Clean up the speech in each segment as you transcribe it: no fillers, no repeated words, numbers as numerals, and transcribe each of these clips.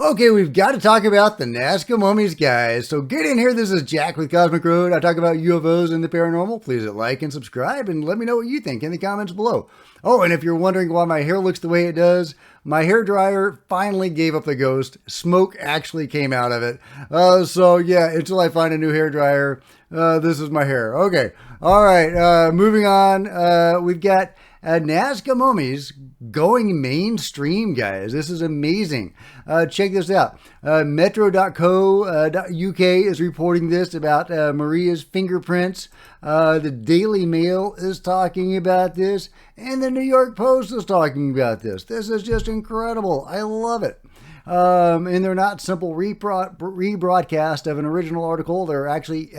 Okay, we've got to talk about the Nazca mummies, guys. So get in here. This is Jack with Cosmic Road. I talk about UFOs and the paranormal. Please hit like and subscribe and let me know what you think in the comments below. Oh, and if you're wondering why my hair looks the way it does, my hair dryer finally gave up the ghost. Smoke actually came out of it. So yeah, until I find a new hair dryer, this is my hair. Okay. All right. Moving on. We've got Nazca mummies going mainstream, guys. This is amazing. Check this out. Metro.co.uk is reporting this about Maria's fingerprints. The Daily Mail is talking about this, and the New York Post is talking about this. This is just incredible. I love it. And they're not simple rebroadcast of an original article. They're actually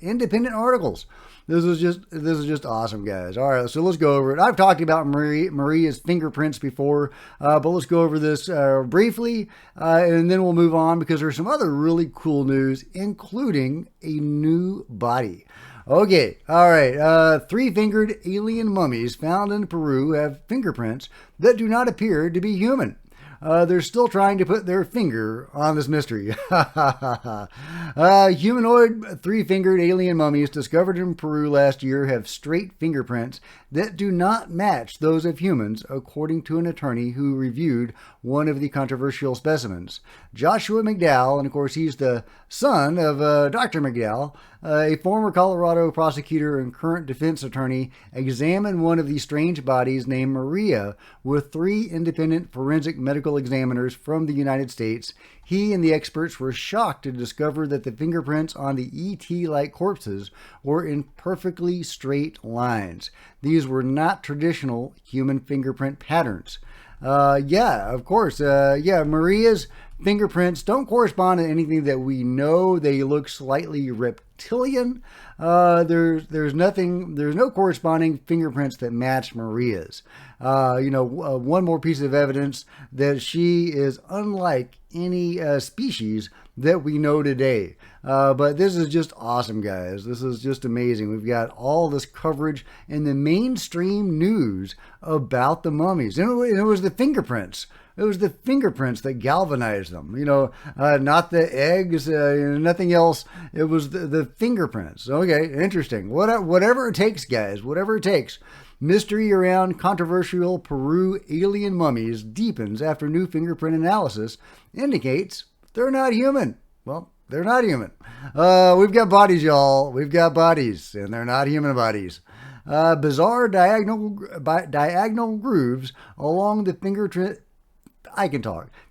independent articles. This is just awesome, guys. All right, so let's go over it. I've talked about Maria's fingerprints before, but let's go over this briefly, and then we'll move on because there's some other really cool news, including a new body. Okay, all right. Three-fingered alien mummies found in Peru have fingerprints that do not appear to be human. They're still trying to put their finger on this mystery. Humanoid three-fingered alien mummies discovered in Peru last year have straight fingerprints that do not match those of humans, according to an attorney who reviewed one of the controversial specimens. Joshua McDowell, and of course he's the son of Dr. McDowell, a former Colorado prosecutor and current defense attorney, examined one of the strange bodies named Maria with three independent forensic medical examiners from the United States. He and the experts were shocked to discover that the fingerprints on the ET-like corpses were in perfectly straight lines. These were not traditional human fingerprint patterns. Yeah, of course. Maria's fingerprints don't correspond to anything that we know. They look slightly reptilian. There's no corresponding fingerprints that match Maria's. One more piece of evidence that she is unlike any species that we know today. But this is just awesome, guys. This is just amazing. We've got all this coverage in the mainstream news about the mummies. And it was the fingerprints. It was the fingerprints that galvanized them, not the eggs, nothing else. It was the fingerprints. Okay, interesting. Whatever it takes, guys, whatever it takes. Mystery around controversial Peru alien mummies deepens after new fingerprint analysis indicates they're not human. Well, they're not human. We've got bodies, y'all. We've got bodies, and they're not human bodies. Bizarre diagonal grooves along the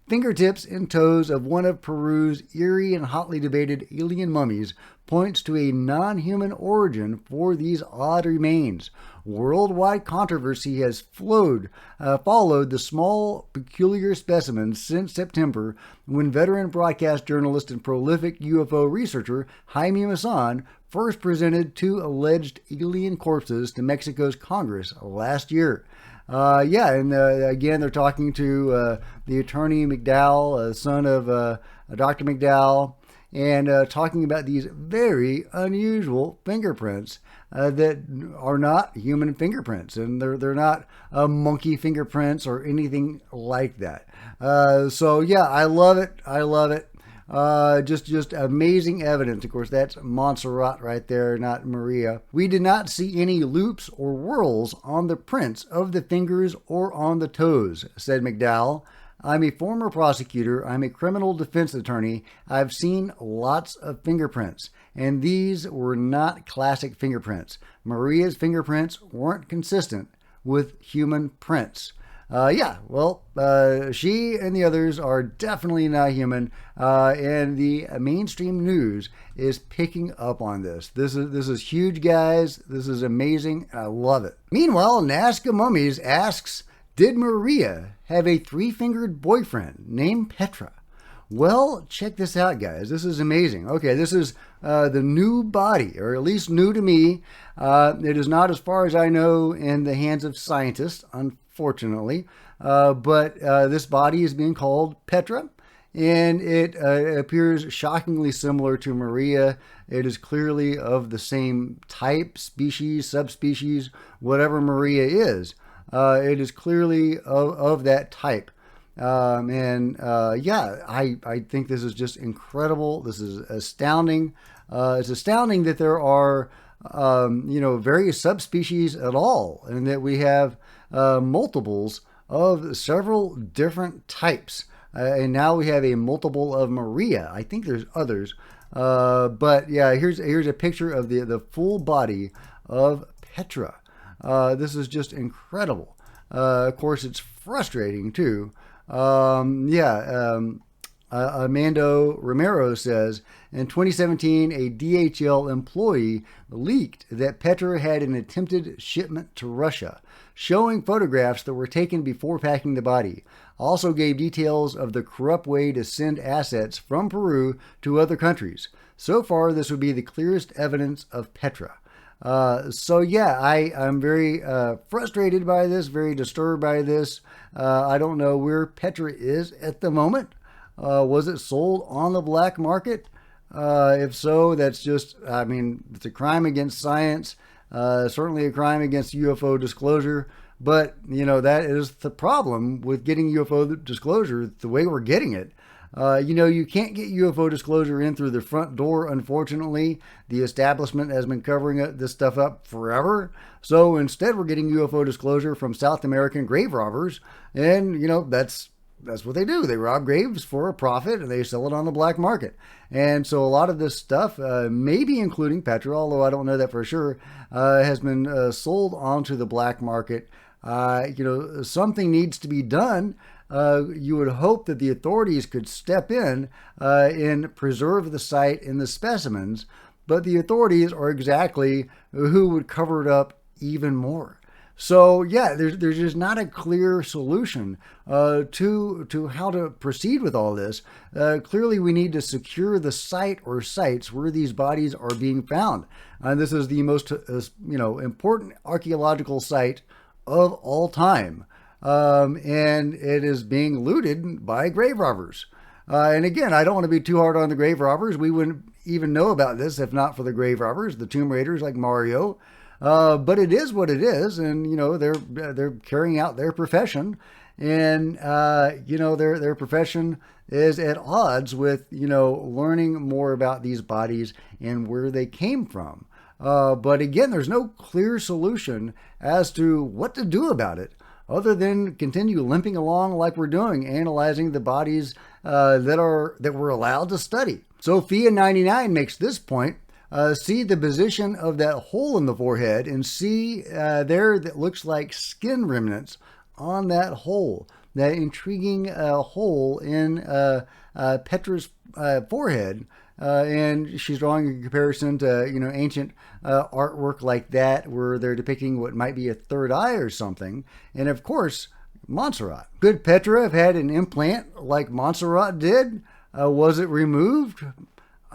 fingertips and toes of one of Peru's eerie and hotly debated alien mummies points to a non-human origin for these odd remains. Worldwide controversy has followed the small, peculiar specimens since September, when veteran broadcast journalist and prolific UFO researcher Jaime Maussan first presented two alleged alien corpses to Mexico's Congress last year. Again, they're talking to the attorney McDowell, son of Dr. McDowell, and talking about these very unusual fingerprints that are not human fingerprints, and they're not monkey fingerprints or anything like that. So yeah, I love it. I love it. Just amazing evidence. Of course, that's Montserrat right there, not Maria. We did not see any loops or whorls on the prints of the fingers or on the toes, said McDowell. I'm a former prosecutor. I'm a criminal defense attorney. I've seen lots of fingerprints, and these were not classic fingerprints. Maria's fingerprints weren't consistent with human prints. She and the others are definitely not human, and the mainstream news is picking up on this. This is huge, guys. This is amazing. I love it. Meanwhile, Nazca Mummies asks, did Maria have a three-fingered boyfriend named Petra? Well, check this out, guys. This is amazing. Okay, this is the new body, or at least new to me. It is not, as far as I know, in the hands of scientists, unfortunately. But this body is being called Petra, and it appears shockingly similar to Maria. It is clearly of the same type, species, subspecies, whatever Maria is. It is clearly of that type. Yeah, I think this is just incredible. This is astounding. It's astounding that there are, various subspecies at all, and that we have multiples of several different types. And now we have a multiple of Maria. I think there's others. But yeah, here's a picture of the full body of Petra. This is just incredible. Of course, it's frustrating too. Armando Romero says, in 2017, a DHL employee leaked that Petra had an attempted shipment to Russia, showing photographs that were taken before packing the body. Also gave details of the corrupt way to send assets from Peru to other countries. So far, this would be the clearest evidence of Petra. I'm very frustrated by this, very disturbed by this. I don't know where Petra is at the moment. Was it sold on the black market? If so, that's just, it's a crime against science, certainly a crime against UFO disclosure. But, that is the problem with getting UFO disclosure the way we're getting it. You can't get UFO disclosure in through the front door, unfortunately. The establishment has been covering this stuff up forever. So instead, we're getting UFO disclosure from South American grave robbers. And, that's what they do. They rob graves for a profit and they sell it on the black market. And so a lot of this stuff, maybe including Petra, although I don't know that for sure, has been sold onto the black market. Something needs to be done. You would hope that the authorities could step in and preserve the site and the specimens, but the authorities are exactly who would cover it up even more. So yeah, there's just not a clear solution to how to proceed with all this. Clearly, we need to secure the site or sites where these bodies are being found. And this is the most important archaeological site of all time. And it is being looted by grave robbers. And again, I don't want to be too hard on the grave robbers. We wouldn't even know about this if not for the grave robbers, the tomb raiders like Mario. But it is what it is, and they're carrying out their profession, and their profession is at odds with learning more about these bodies and where they came from. But again, there's no clear solution as to what to do about it, other than continue limping along like we're doing, analyzing the bodies that we're allowed to study. Sophia99 makes this point. See the position of that hole in the forehead and see there that looks like skin remnants on that hole. That intriguing hole in Petra's forehead. And she's drawing a comparison to, ancient artwork like that where they're depicting what might be a third eye or something. And of course, Montserrat. Could Petra have had an implant like Montserrat did? Was it removed?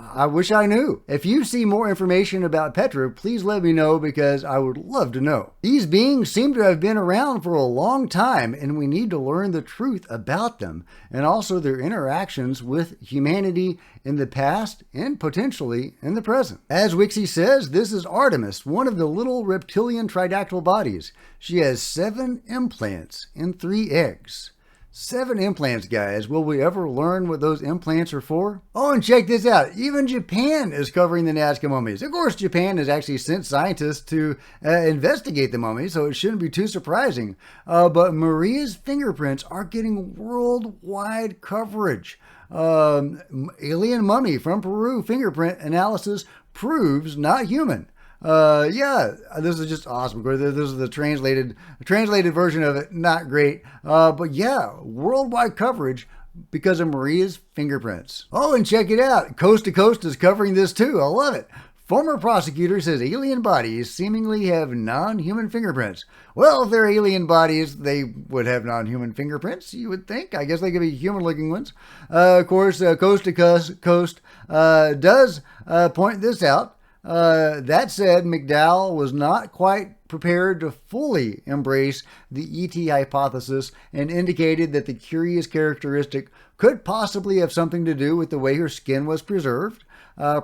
I wish I knew. If you see more information about Petra, please let me know because I would love to know. These beings seem to have been around for a long time and we need to learn the truth about them and also their interactions with humanity in the past and potentially in the present. As Wixie says, this is Artemis, one of the little reptilian tridactyl bodies. She has 7 implants and 3 eggs. 7 implants, guys. Will we ever learn what those implants are for? Oh, and check this out. Even Japan is covering the Nazca mummies. Of course, Japan has actually sent scientists to investigate the mummies, so it shouldn't be too surprising. But Maria's fingerprints are getting worldwide coverage. Alien mummy from Peru fingerprint analysis proves not human. This is just awesome. This is the translated version of it. Not great. But yeah, worldwide coverage because of Maria's fingerprints. Oh, and check it out. Coast to Coast is covering this too. I love it. Former prosecutor says alien bodies seemingly have non-human fingerprints. Well, if they're alien bodies, they would have non-human fingerprints, you would think. I guess they could be human-looking ones. Of course, Coast to Coast does point this out. That said, McDowell was not quite prepared to fully embrace the ET hypothesis and indicated that the curious characteristic could possibly have something to do with the way her skin was preserved.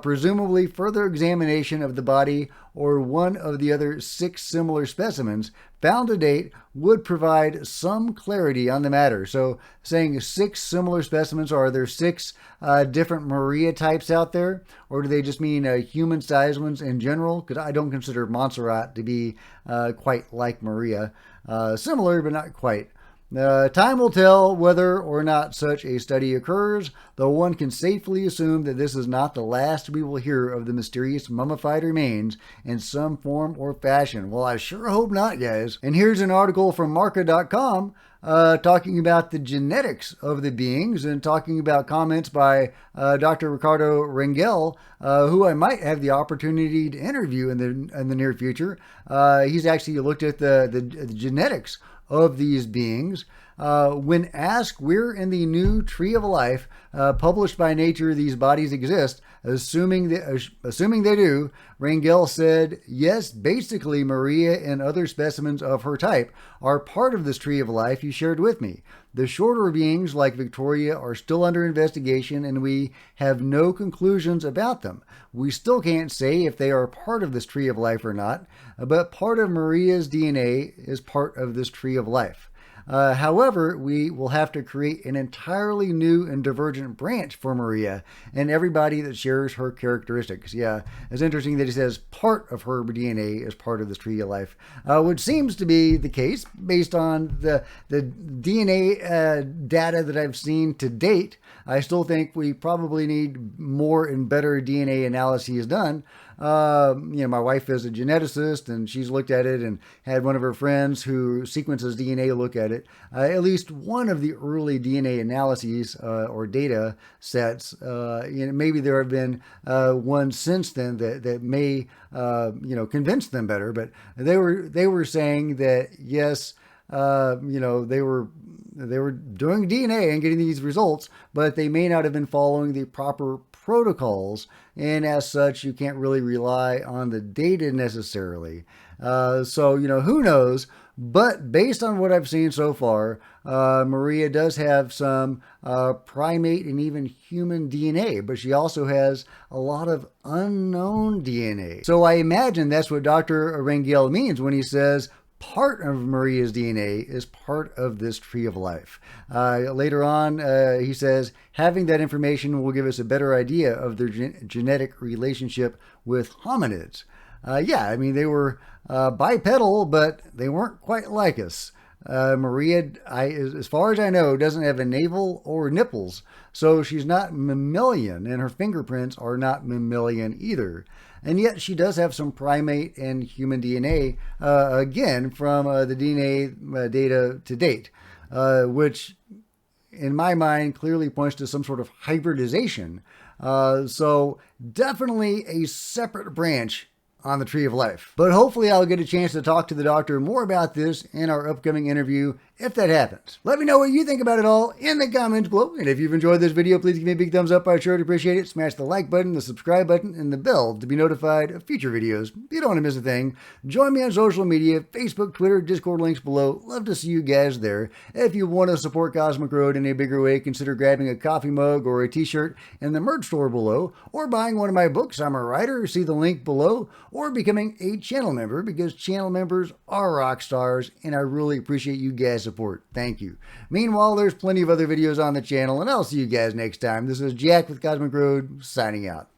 Presumably, further examination of the body or one of the other 6 similar specimens found to date would provide some clarity on the matter. So saying 6 similar specimens, are there 6 different Maria types out there? Or do they just mean human-sized ones in general? Because I don't consider Montserrat to be quite like Maria. Similar, but not quite. Time will tell whether or not such a study occurs, though one can safely assume that this is not the last we will hear of the mysterious mummified remains in some form or fashion. Well, I sure hope not, guys. And here's an article from Marca.com talking about the genetics of the beings and talking about comments by Dr. Ricardo Rangel, who I might have the opportunity to interview in the near future. He's actually looked at the genetics of these beings. When asked where in the new Tree of Life published by Nature these bodies exist, assuming they do, Rangel said, yes, basically Maria and other specimens of her type are part of this Tree of Life you shared with me. The shorter beings like Victoria are still under investigation and we have no conclusions about them. We still can't say if they are part of this Tree of Life or not, but part of Maria's DNA is part of this Tree of Life. However, we will have to create an entirely new and divergent branch for Maria and everybody that shares her characteristics. Yeah, it's interesting that he says part of her DNA is part of this Tree of Life, which seems to be the case based on the DNA data that I've seen to date. I still think we probably need more and better DNA analyses done. My wife is a geneticist and she's looked at it and had one of her friends who sequences DNA look at it. At least one of the early DNA analyses or data sets, maybe there have been ones since then that may, convince them better, but they were saying that yes, they were doing DNA and getting these results, but they may not have been following the proper protocols, and as such, you can't really rely on the data necessarily. So, who knows? But based on what I've seen so far, Maria does have some primate and even human DNA, but she also has a lot of unknown DNA. So I imagine that's what Dr. Rangel means when he says part of Maria's DNA is part of this Tree of Life. Later on, he says, having that information will give us a better idea of their genetic relationship with hominids. They were bipedal, but they weren't quite like us. Maria, as far as I know, doesn't have a navel or nipples, so she's not mammalian, and her fingerprints are not mammalian either. And yet she does have some primate and human DNA, again, from the DNA data to date, which in my mind clearly points to some sort of hybridization. So definitely a separate branch on the Tree of Life. But hopefully I'll get a chance to talk to the doctor more about this in our upcoming interview, if that happens. Let me know what you think about it all in the comments below. And if you've enjoyed this video, please give me a big thumbs up. I sure would appreciate it. Smash the like button, the subscribe button, and the bell to be notified of future videos. You don't want to miss a thing. Join me on social media, Facebook, Twitter, Discord links below. Love to see you guys there. If you want to support Cosmic Road in a bigger way, consider grabbing a coffee mug or a t-shirt in the merch store below, or buying one of my books. I'm a writer. See the link below, or becoming a channel member, because channel members are rock stars and I really appreciate you guys' support. Thank you. Meanwhile, there's plenty of other videos on the channel, and I'll see you guys next time. This is Jack with Cosmic Road, signing out.